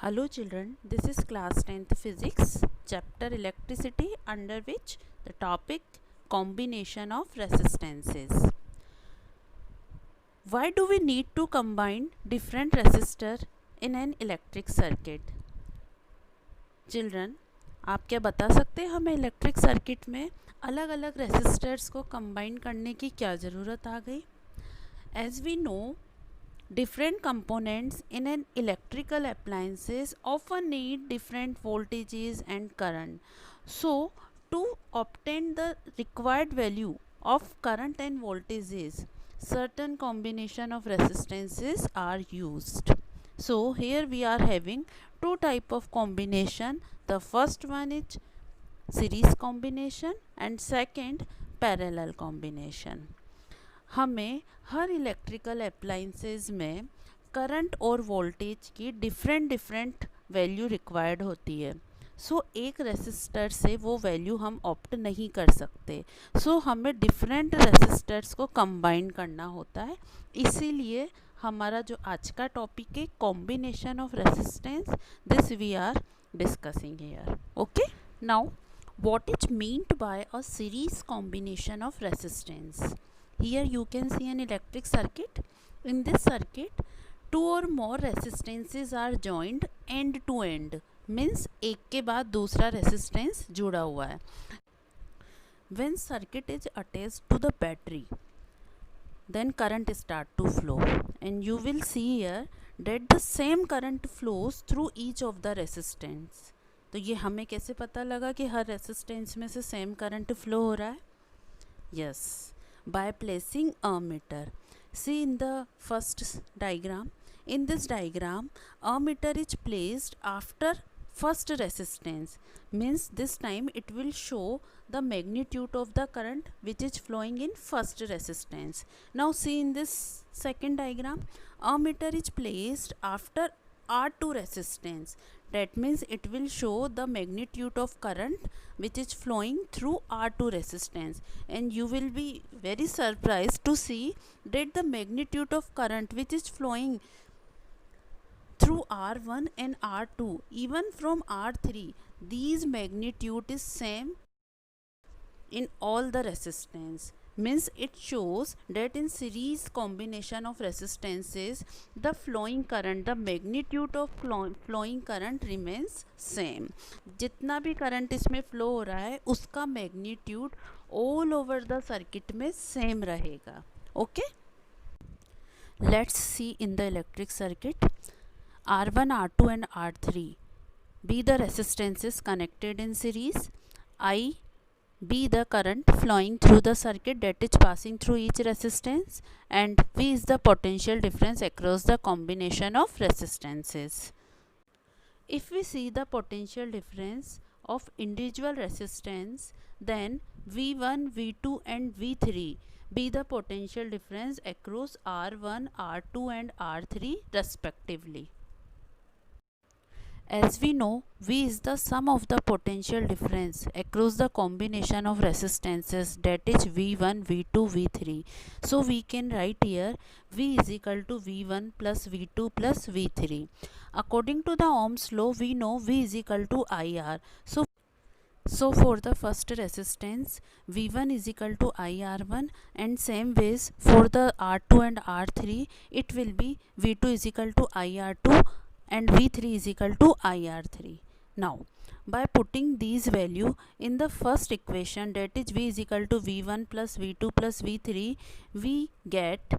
Hello children, this is class 10th physics, chapter electricity, under which the topic combination of resistances. Why do we need to combine different resistor in an electric circuit? Children, आप क्या बता सकते हैं हमें electric circuit में अलग अलग resistors को कंबाइन करने की क्या ज़रूरत आ गई? As we know, different components in an electrical appliances often need different voltages and current. So, to obtain the required value of current and voltages, certain combination of resistances are used. So, here we are having two type of combination. The first one is series combination and second parallel combination. हमें हर electrical appliances में current और voltage की different value required होती है. सो एक resistor से वो value हम ऑप्ट नहीं कर सकते. सो हमें डिफरेंट रेसिस्टर्स को कंबाइन करना होता है. इसीलिए हमारा जो आज का टॉपिक है combination of resistance, this we are discussing here. Okay, now what is meant by a series combination of resistance. Here you can see an electric circuit. In this circuit, two or more resistances are joined end to end. Means एक के बाद दूसरा resistance जुड़ा हुआ है. When circuit is attached to the battery, then current start to flow, and you will see here that the same current flows through each of the resistance. तो ये हमें कैसे पता लगा कि हर resistance में से same current flow हो रहा है? Yes, by placing a meter. See in the first diagram. In this diagram, a meter is placed after first resistance. Means this time it will show the magnitude of the current which is flowing in first resistance. Now see in this second diagram, a meter is placed after R2 resistance. That means it will show the magnitude of current which is flowing through R2 resistance, and you will be very surprised to see that the magnitude of current which is flowing through R1 and R2, even from R3, these magnitude is same in all the resistance. Means it shows that in series combination of resistances, the flowing current, the magnitude of flowing current remains same. जितना भी current इसमें flow हो रहा है उसका magnitude all over the circuit में same रहेगा. Okay, let's see in the electric circuit. R1, R2 and R3 be the resistances connected in series. I be the current flowing through the circuit that is passing through each resistance, and V is the potential difference across the combination of resistances. If we see the potential difference of individual resistance, then V1, V2 and V3 be the potential difference across R1, R2 and R3 respectively. As we know, V is the sum of the potential difference across the combination of resistances, that is V1, V2, V3. So we can write here V is equal to V1 plus V2 plus V3. According to the Ohm's law, we know V is equal to IR. So for the first resistance, V1 is equal to IR1, and same ways for the R2 and R3, it will be V2 is equal to IR2 and V3 is equal to IR3. Now, by putting these value in the first equation, that is V is equal to V1 plus V2 plus V3, we get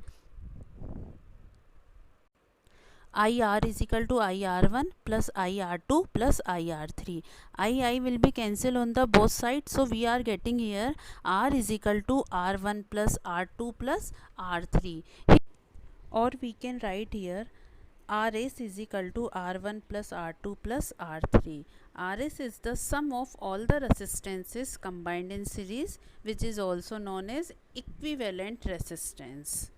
IR is equal to IR1 plus IR2 plus IR3. I will be cancelled on the both sides, so we are getting here R is equal to R1 plus R2 plus R3. Or we can write here RS is equal to R1 plus R2 plus R3. RS is the sum of all the resistances combined in series, which is also known as equivalent resistance.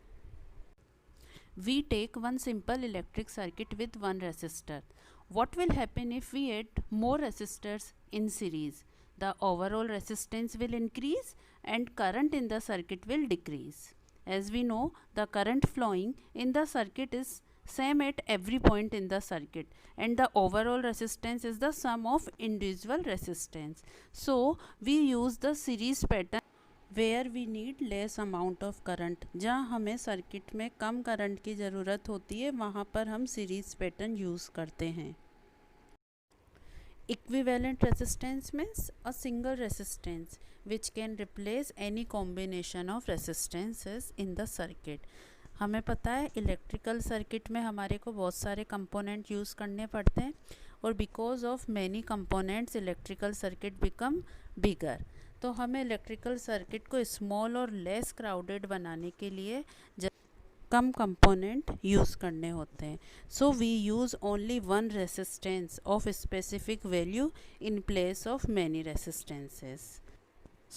We take one simple electric circuit with one resistor. What will happen if we add more resistors in series? The overall resistance will increase and current in the circuit will decrease. As we know, the current flowing in the circuit is same at every point in the circuit, and the overall resistance is the sum of individual resistance. So we use the series pattern where we need less amount of current. जहाँ हमें circuit में कम current की ज़रूरत होती है वहाँ पर हम सीरीज पैटर्न यूज़ करते हैं. Equivalent resistance means a single resistance which can replace any combination of resistances in the circuit. हमें पता है इलेक्ट्रिकल सर्किट में हमारे को बहुत सारे कंपोनेंट यूज़ करने पड़ते हैं और because of many components electrical circuit become bigger. तो हमें इलेक्ट्रिकल सर्किट को स्मॉल और लेस क्राउडेड बनाने के लिए कम कंपोनेंट यूज़ करने होते हैं. So we use only one resistance of specific value in place of many resistances.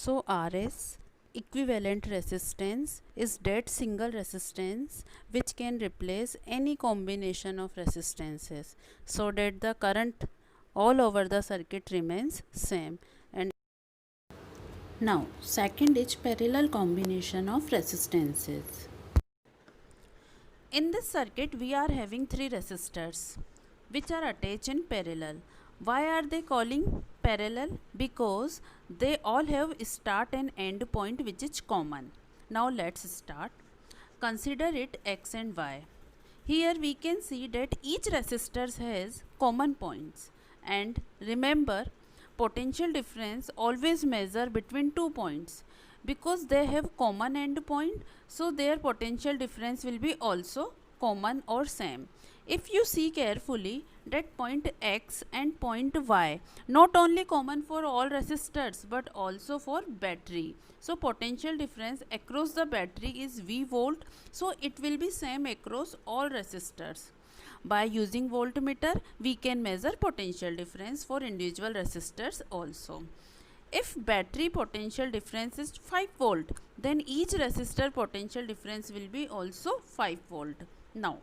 So R S equivalent resistance is that single resistance which can replace any combination of resistances so that the current all over the circuit remains same. And now second is parallel combination of resistances. In this circuit we are having three resistors which are attached in parallel. Why are they calling parallel? Because they all have start and end point which is common. Now let's start. Consider it x and y. Here we can see that each resistor has common points, and remember potential difference always measure between 2 points because they have common end point, so their potential difference will be also common or same. If you see carefully that point x and point y not only common for all resistors but also for battery, so potential difference across the battery is V volt, so it will be same across all resistors. By using voltmeter we can measure potential difference for individual resistors also. If battery potential difference is 5 volt, then each resistor potential difference will be also 5 volt. Now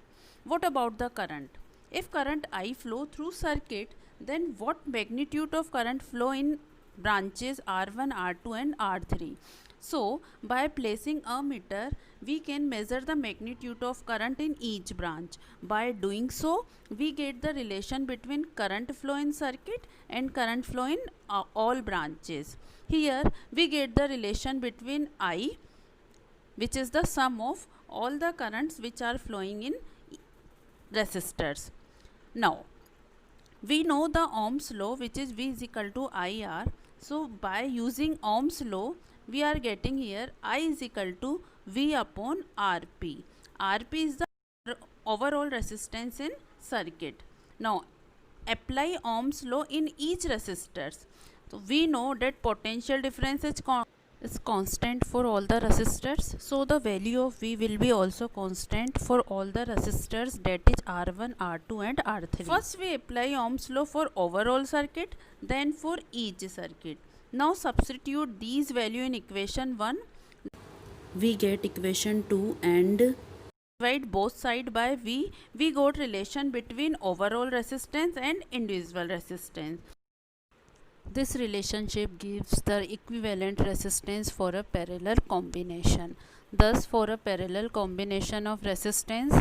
what about the current? If current I flow through circuit, then what magnitude of current flow in branches R1, R2 and R3? So by placing a meter we can measure the magnitude of current in each branch. By doing so we get the relation between current flow in circuit and current flow in all branches. Here we get the relation between I, which is the sum of all the currents which are flowing in resistors. Now we know the Ohm's law, which is V is equal to IR. So by using Ohm's law we are getting here I is equal to V upon RP. RP is the overall resistance in circuit. Now apply Ohm's law in each resistors. So we know that potential difference is constant for all the resistors, so the value of V will be also constant for all the resistors, that is R1, R2 and R3. First we apply Ohm's law for overall circuit, then for each circuit. Now substitute these value in equation 1. We get equation 2 and divide both side by V. We got relation between overall resistance and individual resistance. This relationship gives the equivalent resistance for a parallel combination. Thus, for a parallel combination of resistance,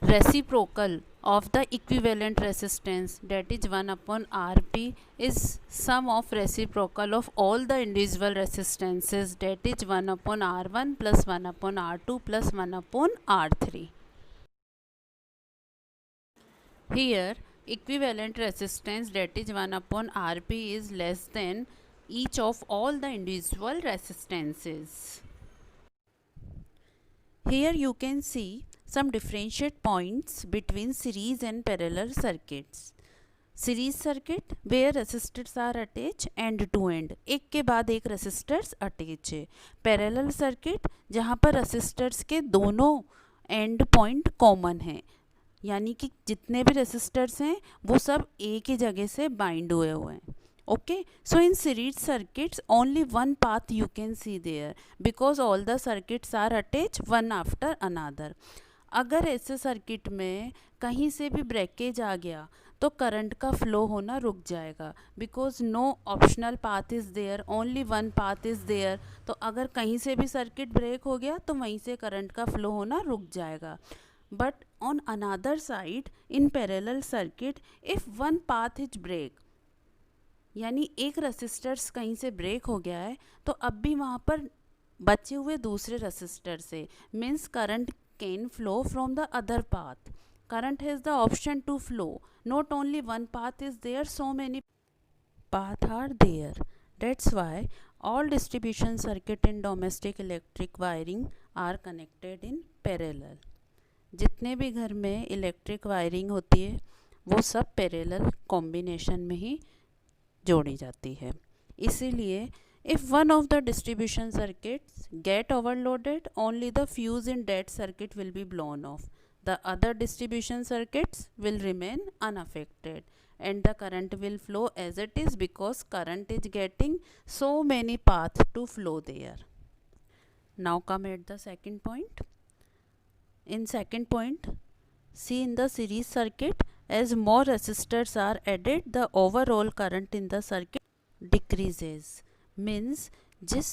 reciprocal of the equivalent resistance, that is 1 upon Rp, is sum of reciprocal of all the individual resistances, that is 1 upon R1 plus 1 upon R2 plus 1 upon R3. Here equivalent resistance, that is 1 upon Rp, is less than each of all the individual resistances. Here you can see some differentiate points between series and parallel circuits. Series circuit where resistors are attached end to end, एक के बाद एक resistors attached है. Parallel circuit जहाँ पर resistors के दोनों end point common है, यानी कि जितने भी रेसिस्टर्स हैं वो सब एक ही जगह से बाइंड हुए हुए हैं. Okay, so in series circuits only one path you can see there because all the circuits are attach one after another. अगर ऐसे सर्किट में कहीं से भी ब्रेकेज आ गया तो करंट का फ्लो होना रुक जाएगा because no optional path is there, only one path is there. तो अगर कहीं से भी सर्किट ब्रेक हो गया तो वहीं से करंट का फ्लो होना रुक जाएगा. But on another side in parallel circuit if one path is break, यानी एक रेसिस्टर्स कहीं से ब्रेक हो गया है तो अब भी वहाँ पर बचे हुए दूसरे रेसिस्टर से means current can flow from the other path. Current has the option to flow. Not only one path is there, so many paths are there. That's why all distribution circuit in domestic electric wiring are connected in parallel. जितने भी घर में electric wiring होती है वो सब parallel combination में ही जोड़ी जाती है. इसीलिए if one of the distribution circuits get overloaded, only the fuse in that circuit will be blown off. The other distribution circuits will remain unaffected and the current will flow as it is because current is getting so many paths to flow there. Now come at the second point. In second point, see in the series circuit, as more resistors are added, the overall current in the circuit decreases. Means जिस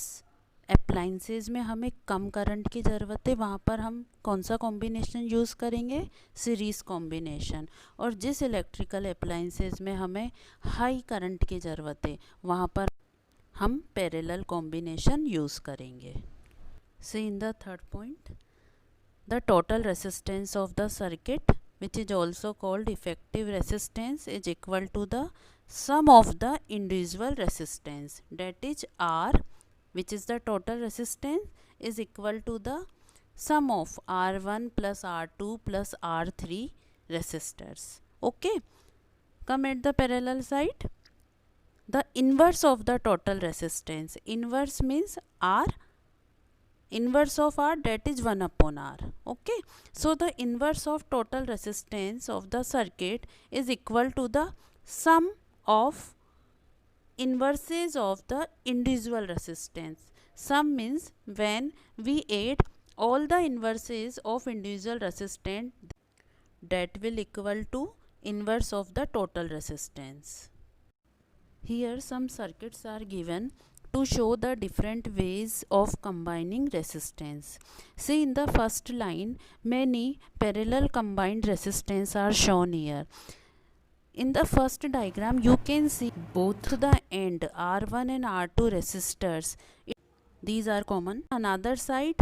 appliances में हमें कम current की ज़रूरत है वहाँ पर हम कौन सा कॉम्बिनेशन यूज़ करेंगे, सीरीज़ कॉम्बिनेशन. और जिस इलेक्ट्रिकल अप्लाइंसेस में हमें हाई करंट की ज़रूरत है वहाँ पर हम पैरेलल कॉम्बिनेशन यूज़ करेंगे. See in the third point, the total resistance of the circuit which is also called effective resistance is equal to the sum of the individual resistance, that is R, which is the total resistance, is equal to the sum of R1 plus R2 plus R3 resistors. Okay, come at the parallel side. The inverse of the total resistance, inverse means R, inverse of R, that is 1 upon R. Okay, so the inverse of total resistance of the circuit is equal to the sum of inverses of the individual resistance. Sum means when we add all the inverses of individual resistance, that will equal to inverse of the total resistance. Here some circuits are given to show the different ways of combining resistance. See in the first line, many parallel combined resistance are shown here. In the first diagram, you can see both the end R1 and R2 resistors. These are common. Another side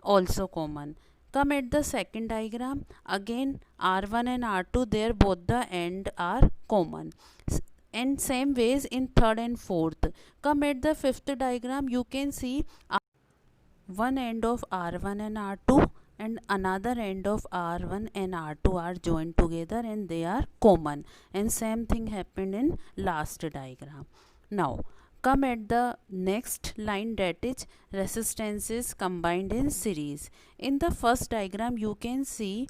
also common. Come at the second diagram. Again R1 and R2, there both the end are common. And same ways in third and fourth. Come at the fifth diagram, you can see one end of R1 and R2 and another end of R1 and R2 are joined together and they are common, and same thing happened in last diagram. Now come at the next line, that is resistances combined in series. In the first diagram you can see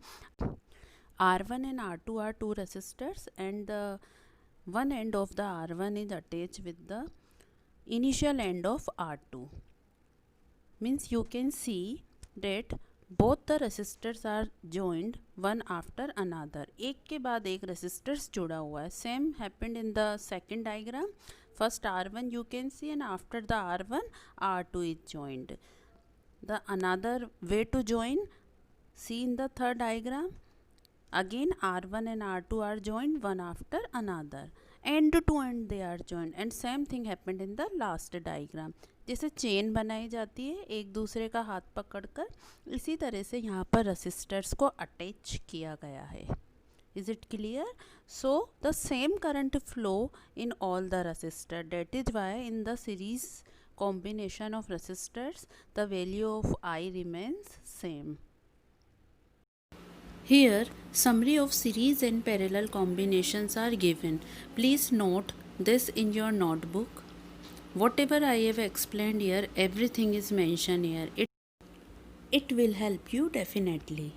R1 and R2 are two resistors and the one end of the R1 is attached with the initial end of R2. Means you can see that both the resistors are joined one after another. एक के बाद एक resistors जुड़ा हुआ है. Same happened in the second diagram. First R1 you can see and after the R1 R2 is joined. The another way to join, see in the third diagram. Again R1 and R2 are joined one after another. End to end they are joined, and same thing happened in the last diagram. जैसे chain बनाई जाती है एक दूसरे का हाथ पकड़कर, इसी तरह से यहाँ पर रेसिस्टर्स को अटैच किया गया है. Is it clear? So the same current flow in all the resistor. That is why in the series combination of resistors the value of I remains same. Here summary of series and parallel combinations are given. Please note this in your notebook. Whatever I have explained here, everything is mentioned here. It will help you definitely.